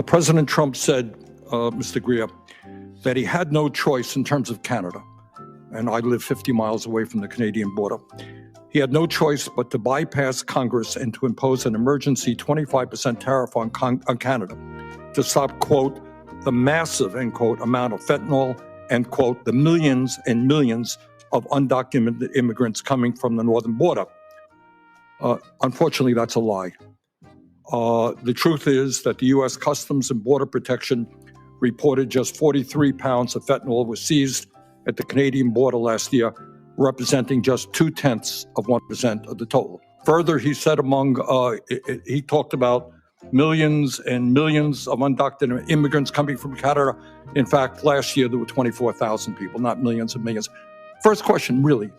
President Trump said, Mr. Greer, that he had no choice in terms of Canada. And I live 50 miles away from the Canadian border. He had no choice but to bypass Congress and to impose an emergency 25% tariff on Canada to stop, quote, the massive, end quote, amount of fentanyl and, quote, the millions and millions of undocumented immigrants coming from the northern border. Unfortunately, that's a lie. The truth is that the U.S. Customs and Border Protection reported just 43 pounds of fentanyl was seized at the Canadian border last year, representing just 0.2% of the total. Further, he said he talked about millions and millions of undocumented immigrants coming from Canada. In fact, last year there were 24,000 people, not millions and millions. First question, really,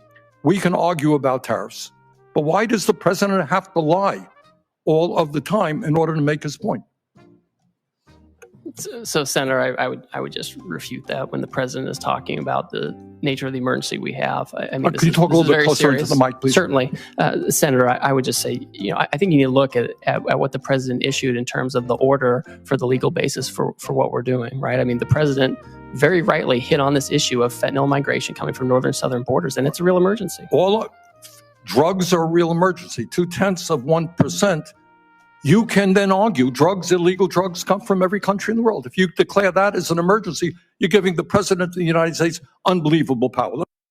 we can argue about tariffs, but why does the president have to lie all of the time in order to make his point? So, Senator, I would just refute that when the president is talking about the nature of the emergency we have. I mean, can you talk a little bit closer into the mic, please? Certainly, Senator. I would just say, I think you need to look at what the president issued in terms of the order for the legal basis for what we're doing, right? I mean, the president very rightly hit on this issue of fentanyl migration coming from northern southern borders, and it's a real emergency. Drugs are a real emergency. 0.2%. You can then argue illegal drugs come from every country in the world. If you declare that as an emergency, you're giving the president of the United States unbelievable power.